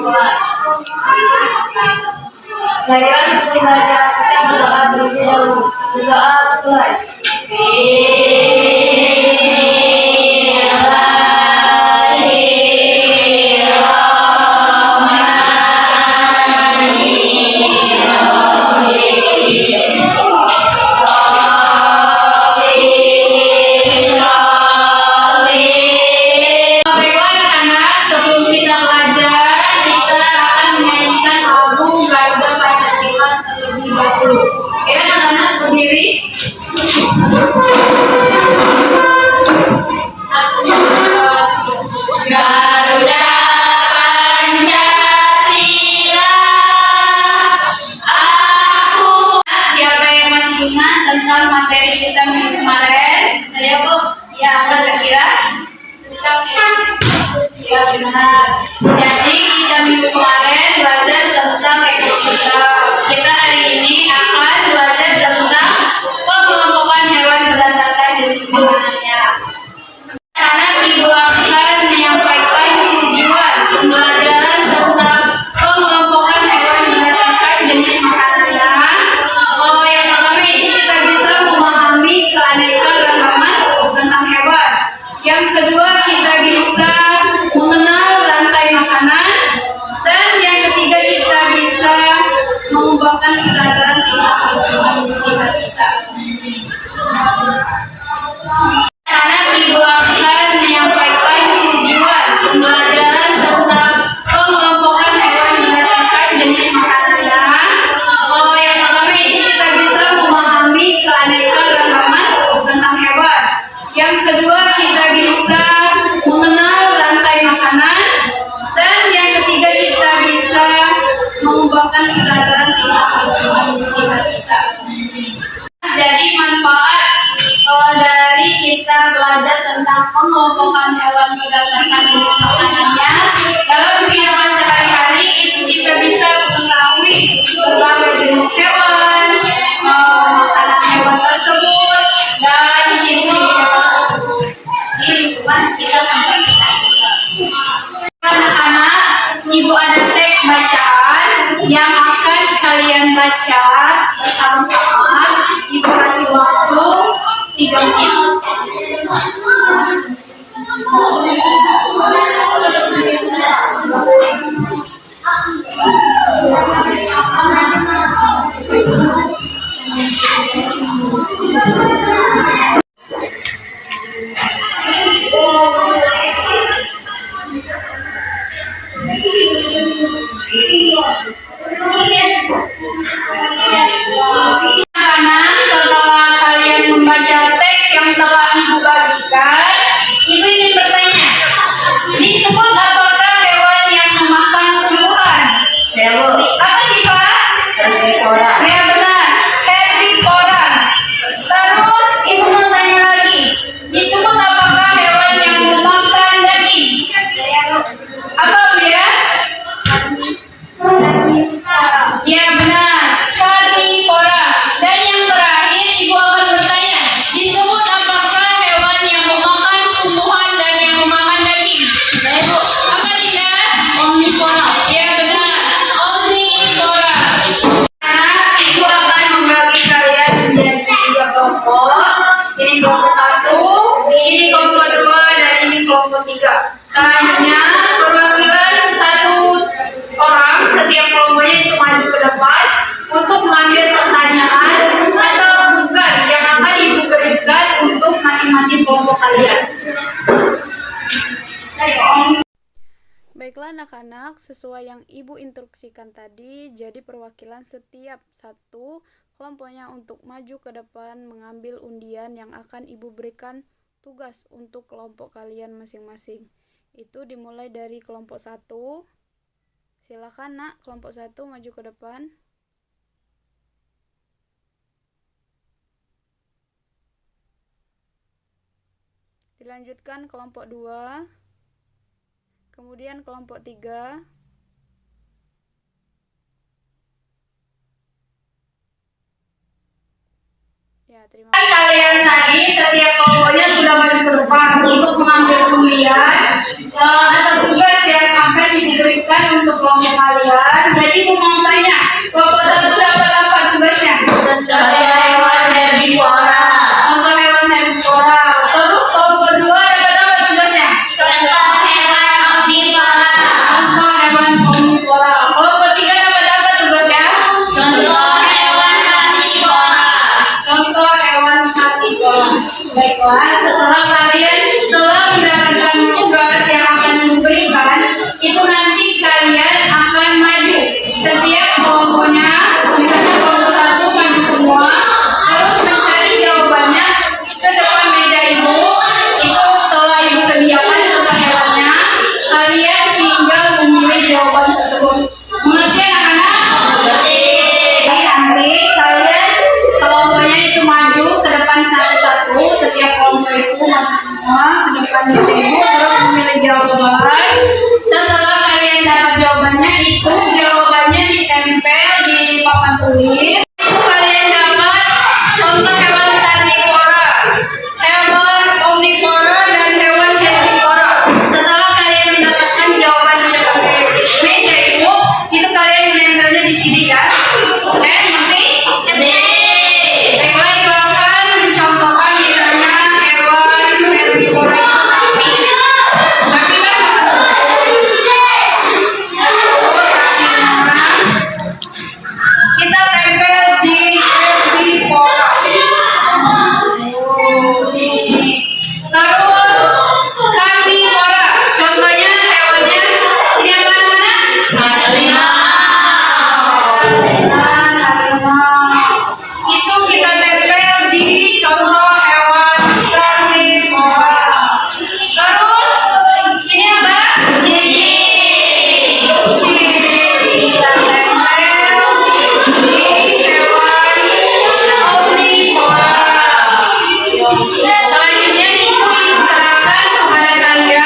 kelas. Marilah seperti baca kita berdoa terlebih dahulu. Berdoa Tuhan. Garuda Pancasila. Siapa yang masih ingat tentang materi kita minggu kemarin? Saya Bu. Ya, apa kira? Ya benar. Jadi kita minggu kemarin belajar tentang ekosistem. Kita hari ini akan belajar tentang pengelompokan hewan berdasarkan jenis makanannya. Anak Ibu akan menyampaikan tujuan pembelajaran tentang pengelompokan hewan berdasarkan jenis makanannya. Yang pertama ini kita bisa memahami keanekaragaman tentang hewan. Yang kedua kita bisa mengenal rantai makanan. Dan yang ketiga kita bisa mengembangkan kesadaran tentang sekitar kita. Anak Ibu akan menyampaikan tujuan pembelajaran tentang pengelompokan hewan berdasarkan jenis makanannya. Yang pertama ini kita bisa memahami keanekaragaman tentang hewan. Yang kedua kita bisa mengenal rantai makanan. Dan yang ketiga kita bisa mengembangkan kesadaran tentang sekitar kita. Jadi manfaat dari kita belajar tentang pengelompokan hewan berdasarkan jenis makanannya dalam kehidupan sehari-hari itu kita bisa mengetahui berbagai jenis hewan, makanan hewan tersebut, dan ciri-ciri hewan tersebut di lingkungan sekitar tempat kita. Anak-anak, Ibu ada teks bacaan yang akan kalian baca bersama-sama. Ibu kasih waktu 3 menit. Anak-anak, setelah kalian membaca teks yang telah Ibu bagikan, Ibu ingin bertanya, disebut apakah hewan yang memakan tumbuhan? Apa sih Pak? Herbivora. Ya benar, herbivora. Terus Ibu mau tanya lagi, disebut apakah hewan yang memakan daging? Apa Bu ya? Ya benar, karnivora. Dan yang terakhir Ibu akan bertanya, disebut apakah hewan yang memakan tumbuhan dan yang memakan daging? Bu, apa tidak? Omnivora. Ya benar, omnivora. Nah, Ibu akan membagi kalian menjadi 3 kelompok. Ini kelompok 1, ini kelompok 2, dan ini kelompok 3. Selanjutnya perwakilan 1 orang setiap kelompoknya itu maju ke depan untuk mengambil pertanyaan atau tugas yang akan Ibu berikan untuk masing-masing kelompok kalian. Baiklah anak-anak, sesuai yang Ibu instruksikan tadi, jadi perwakilan setiap satu kelompoknya untuk maju ke depan mengambil undian yang akan Ibu berikan tugas untuk kelompok kalian masing-masing. Itu dimulai dari kelompok 1. Silakan Nak, kelompok 1 maju ke depan. Dilanjutkan kelompok 2. Kemudian kelompok 3. Ya, terima kasih. Kalian tadi setiap kelompoknya sudah maju ke depan untuk mengambil undian atau tugas yang akan diberikan untuk kelompok baca ibu harus memilih jawaban. Setelah kalian dapat jawabannya, itu jawabannya ditempel di papan tulis. Kalian dapat contoh hewan karnivora, hewan omnivora, dan hewan herbivora. Setelah kalian mendapatkan jawaban di depan meja itu kalian menempelnya di sini ya. Oke, nanti baiklah, ibu akan mencontohkan misalnya hewan herbivora itu sapi. Sapi kan kita tempel di herbivora. Terus karnivora, contohnya hewannya ini apa namanya? Harimau. Itu kita tempel di contoh hewan karnivora. Terus ini apa? Kucing. Kita tempel di hewan omnivora. Selanjutnya itu ibu sarankan kepada kalian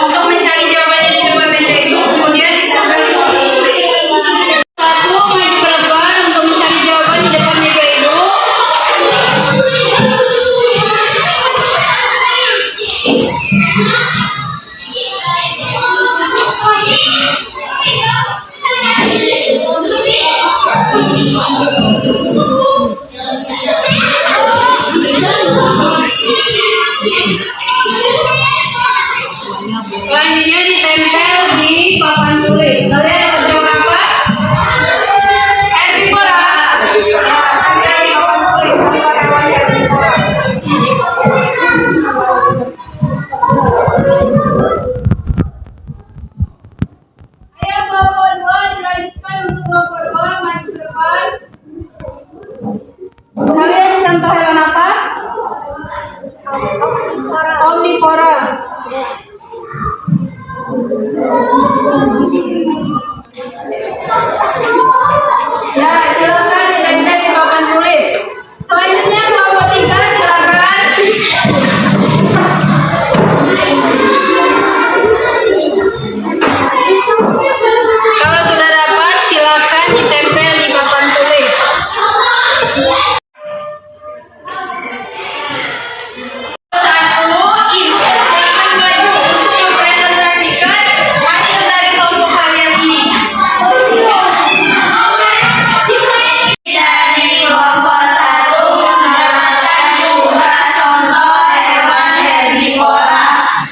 untuk mencari jawabannya di depan meja itu, kemudian ditempel di papan tulis. Satu, maju ke depan untuk mencari jawaban di depan meja itu. Selanjutnya ditempel di papan tulis. Kalian dapat jawab apa? Herbivora. Ya, tempel di papan tulis contoh hewan herbivora. Ayo kelompok 2 dilanjutkan untuk kelompok 2 maju ke depan. Kalian contoh hewan apa? Omnivora. Ya, silakan ditempel di papan tulis. Selanjutnya kelompok 3 silakan. Kalau sudah dapat silakan ditempel di papan tulis. Satu, ibu silakan maju untuk mempresentasikan hasil dari kelompok kalian ini. Dari kelompok 1 mendapatkan 2 contoh hewan herbivora.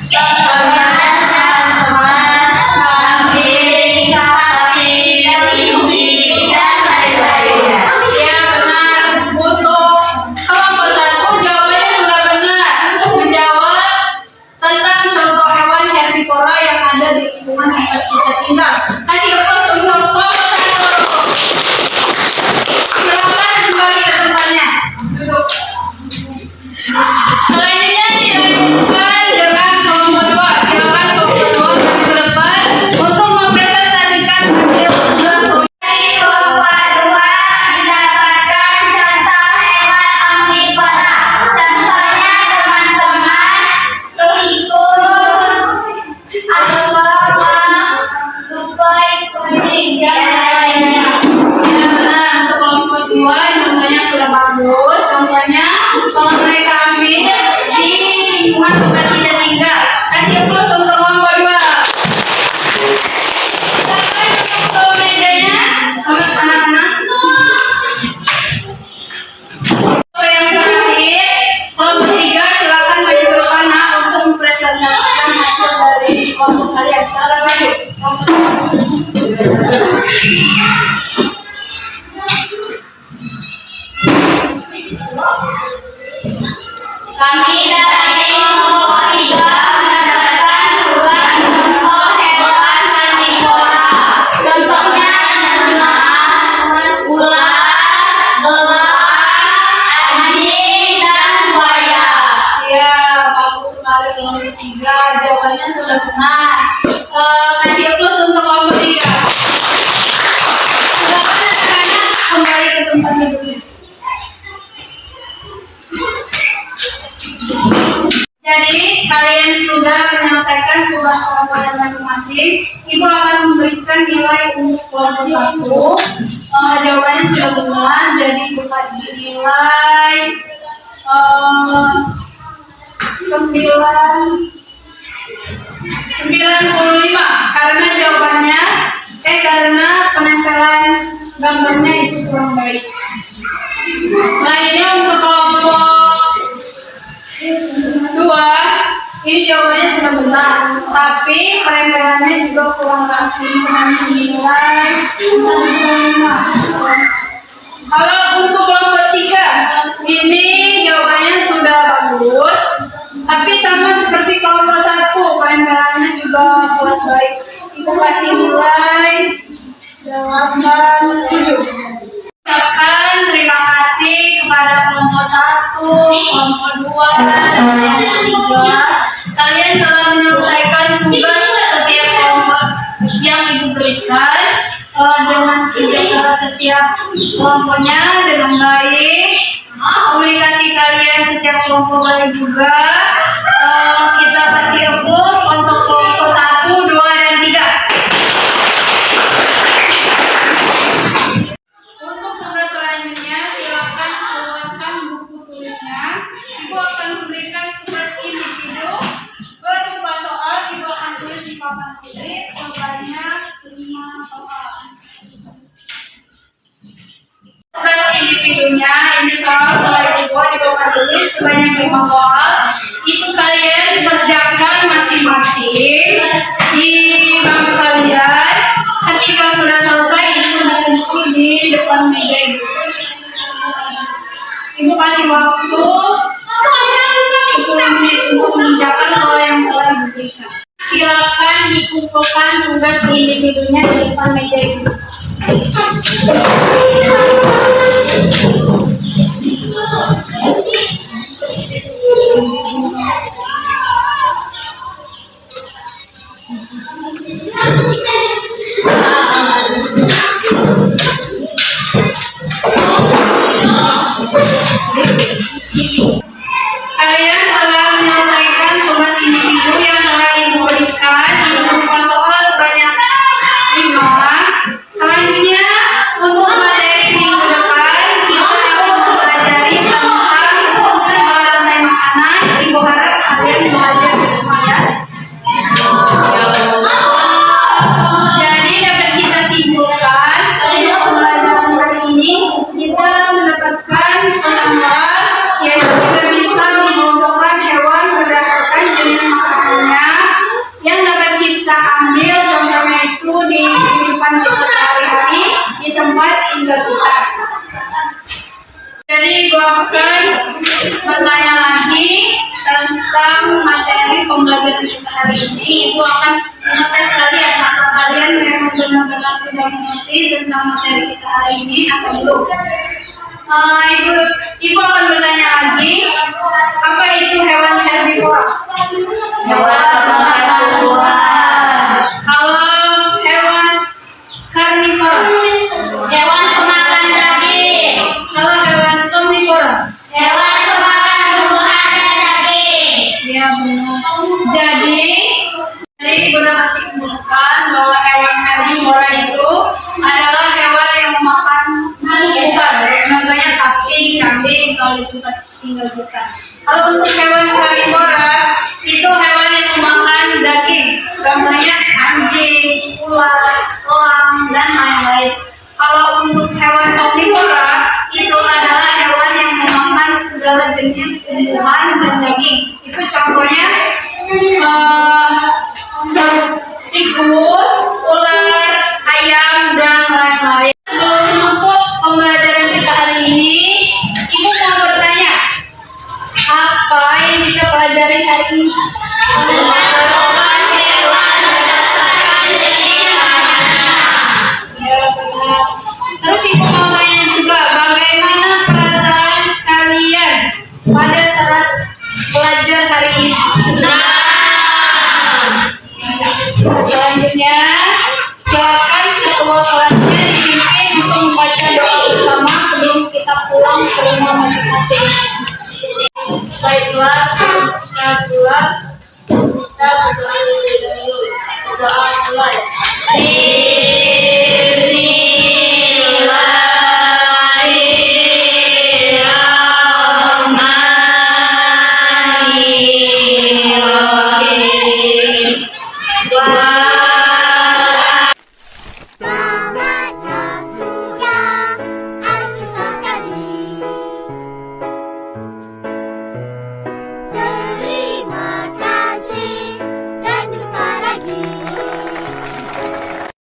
Contohnya teman-teman, kambing, sapi, kelinci, dan lain-lainnya. Ya benar. Untuk kelompok 1 jawabannya sudah benar. Menjawab tentang contoh hewan herbivora yang ada di lingkungan tempat kita tinggal. Kasih aplaus untuk kelompok 1. Silakan kembali ke tempatnya. Duduk. Selanjutnya dilanjutkan dengan kelompok 2. Silakan kelompok 2 maju ke depan untuk mempresentasikan hasil tugas. Kelompok 2 mendapatkan contoh hewan omnivora. Contohnya teman-teman, tikus, agama, tupai, kucing, dan lain-lainnya. Ya benar, untuk kelompok 2 contohnya sudah bagus. Contohnya kalau mereka ambil di lingkungan tempat kita tinggal. Kasih aplaus untuk kelompok 2. Silakan duduk ke mejanya, anak-anak. Yang terakhir, kelompok 3 silakan maju ke depan untuk mempresentasikan hasil dari kelompok kalian. Silakan maju. Kami dari kelompok 3 mendapatkan 2 contoh hewan karnivora. Contohnya teman-teman, ular, elang, anjing, dan buaya. Ya, bagus sekali kelompok 3. Jawabannya sudah benar. Kasih aplaus untuk kelompok 3. Silakan anak-anak kembali ke tempat duduknya. Jadi kalian kalian sudah menyelesaikan tugas kelompoknya masing-masing, Ibu akan memberikan nilai untuk kelompok 1. Jawabannya sudah benar, jadi Ibu kasih nilai 95 karena penempelan gambarnya itu kurang baik. Lainnya untuk kelompok 2, ini jawabannya sudah benar, tapi penempelannya juga kurang rapi, dengan nilai 65. Kalau untuk kelompok 3, ini jawabannya sudah bagus, tapi sama seperti kelompok 1, penempelannya juga kurang baik. Ibu kasih nilai 87. Ucapkan terima kasih kepada kelompok 1, kelompok 2, dan kelompok 3. Kalian telah menyelesaikan tugas setiap kelompok yang Ibu berikan dengan kerja setiap kelompoknya dengan baik. Komunikasi kalian setiap kelompok baik juga. Kita kasih applause untuk kelompok 1, 2, dan 3. Untuk tugas selanjutnya, silakan keluarkan buku tulisnya. Ibu akan memberikan tugas individu berupa soal. Ibu akan tulis di papan tulis sebanyak 5 soal. Tugas individunya ini soal mulai Ibu akan tulis sebanyak 5 soal. Itu kalian kerjakan masing-masing di bangku kalian. Ketika sudah selesai, itu dikumpul di depan meja Ibu. Ibu kasih waktu 10 menit untuk mengerjakan soal yang telah diberikan. Silakan dikumpulkan tugas individunya di depan meja Ibu. Kalian telah menyelesaikan tugas individu yang telah Ibu berikan. Ibu berupa soal sebanyak 5. Selanjutnya, untuk materi minggu depan, kita akan mempelajari tentang rantai makanan. Ibu harap kalian belajar di rumah ya. Jadi dapat kita simpulkan, dari pembelajaran hari ini kita mendapatkan pengetahuan yang kita bisa mengumpulkan hewan berdasarkan jenis makanannya yang dapat kita ambil contohnya itu di kehidupan kita sehari-hari di tempat tinggal kita. Jadi gue akan bertanya lagi tentang materi pembelajaran kita hari ini. Ibu akan mengetes kalian apakah kalian memang benar-benar sudah mengerti tentang materi kita hari ini atau belum. Ibu akan bertanya lagi, apa itu hewan herbivora? Hewan pemakan tumbuhan. Kalau hewan karnivora? Hewan pemakan daging. Kalau hewan omnivora? Hewan pemakan tumbuhan dan daging. Ya benar. Jadi Ibu dapat simpulkan bahwa hewan herbivora itu adalah hewan yang memakan tumbuhan. Contohnya sapi, kambing, kalau itu tinggal kita. Kalau untuk hewan karnivora itu hewan yang memakan daging. Contohnya anjing, ular, elang, dan lain-lain. Kalau untuk hewan omnivora itu adalah hewan yang memakan segala jenis tumbuhan dan daging. Itu contohnya tikus, ular, ayam, dan lain-lain. Untuk pembelajaran kita hari ini, Ibu mau bertanya, apa yang kita pelajari hari ini? Pengetahuan hewan berdasarkan jenis makanan. Ya benar. Terus Ibu mau tanya juga, bagaimana perasaan kalian pada saat belajar hari ini? Selanjutnya, silakan ketua kelasnya dipimpin untuk membaca doa bersama sebelum kita pulang ke rumah masing-masing. Baiklah, kedua, Kita berdoa terlebih dahulu. Doa awal.